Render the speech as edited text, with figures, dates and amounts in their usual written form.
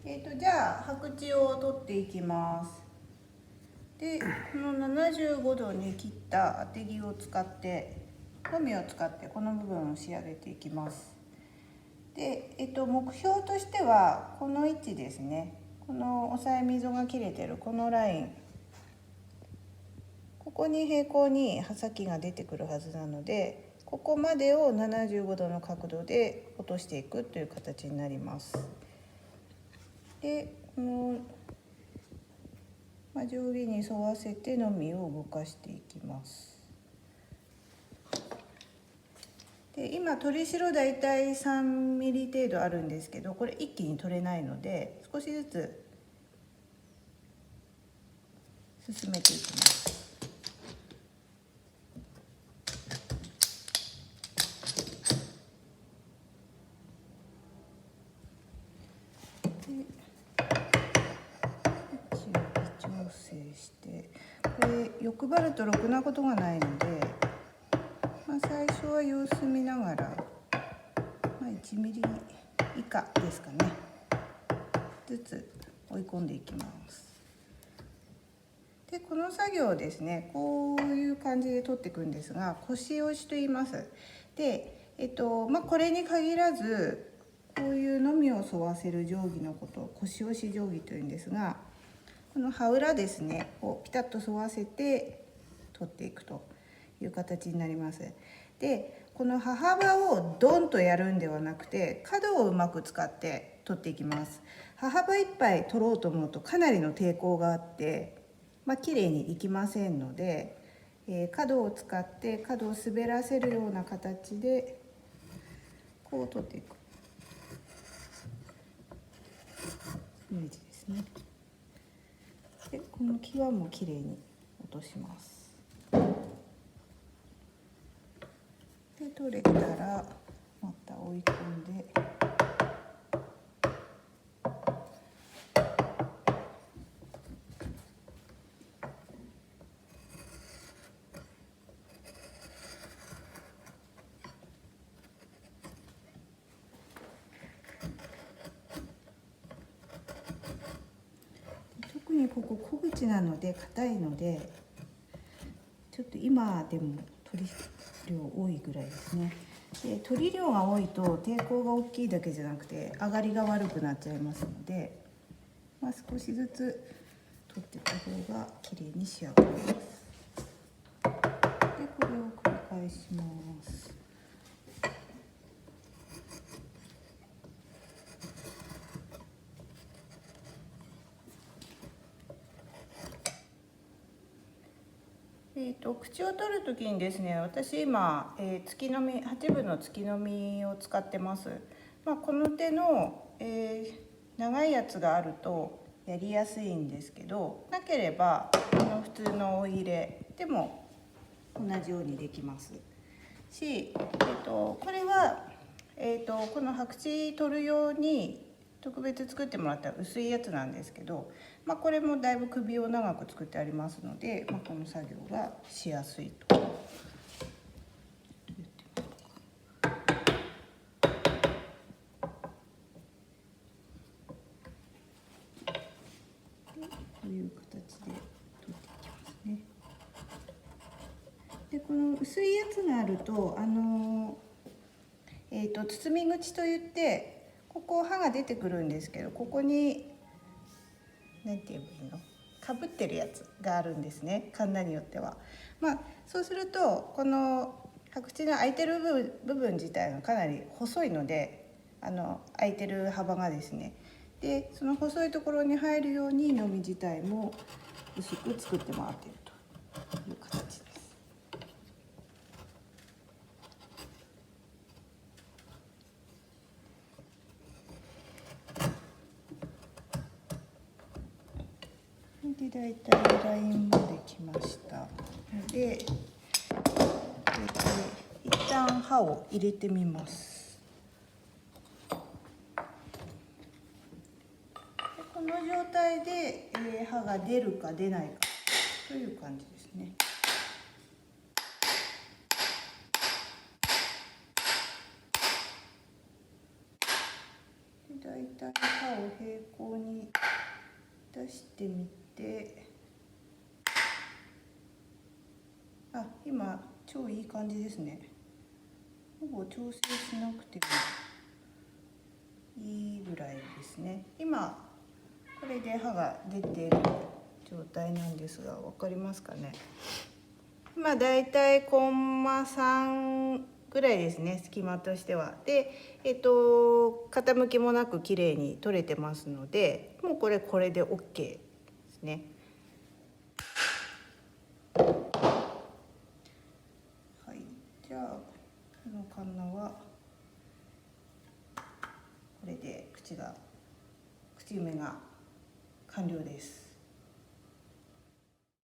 じゃあ白地を取っていきます。でこの75度に切った当て木を使ってのみを使ってこの部分を仕上げていきます。で、目標としてはこの位置ですね。この押さえ溝が切れてるこのライン、ここに平行に刃先が出てくるはずなので、ここまでを75度の角度で落としていくという形になります。でこの上下に沿わせてのみを動かしていきます。で今取り代だいたい3ミリ程度あるんですけど、これ一気に取れないので少しずつ進めていきます。調整して、これ欲張るとろくなことがないので、最初は様子見ながら、1ミリ以下ですかねずつ追い込んでいきます。でこの作業をですね、こういう感じで取っていくんですが、腰押しと言います。で、これに限らずこういうのみを沿わせる定規のことを腰押し定規というんですが、この刃裏ですねをピタッと沿わせて取っていくという形になります。でこの刃幅をドンとやるんではなくて、角をうまく使って取っていきます。刃幅いっぱい取ろうと思うとかなりの抵抗があって綺麗にいきませんので、角を使って角を滑らせるような形でこう取っていくイメージですね。でこの際もきれいに落とします。で取れたらまた追い込んで、特にここ小口なので硬いので、ちょっと今でも取り量多いぐらいですね。で取り量が多いと抵抗が大きいだけじゃなくて上がりが悪くなっちゃいますので、少しずつ取っていった方がきれいに仕上がります。でこれを繰り返します。口を取る時にですね、私今、月のみ8分の月のみを使ってます。この手の、長いやつがあるとやりやすいんですけど、なければこの普通のお入れでも同じようにできますし、これは、この白紙取る用に特別作ってもらった薄いやつなんですけど、これもだいぶ首を長く作ってありますので、この作業がしやすいと。こういう形で取っていきますね。でこの薄いやつがあると包み口といって、ここ刃が出てくるんですけど、ここに何て言えばいいの、かぶってるやつがあるんですね、カンナによっては。そうするとこの白紙の空いてる部分自体がかなり細いので、空いてる幅がですね、でその細いところに入るようにのみ自体も薄く作ってもらっているという形です。でだいたいラインまで来ましたので、一旦刃を入れてみます。でこの状態で、刃が出るか出ないかという感じですね。だいたい刃を平行に出してみて、あ、今超いい感じですね。ほぼ調整しなくてもいいぐらいですね。今これで刃が出ている状態なんですが、分かりますかね。今だいたいコンマ3ぐらいですね、隙間としては。で、傾きもなく綺麗に取れてますので、もうこれで OK ですね。はい、じゃあこのカンナはこれで口埋めが完了です。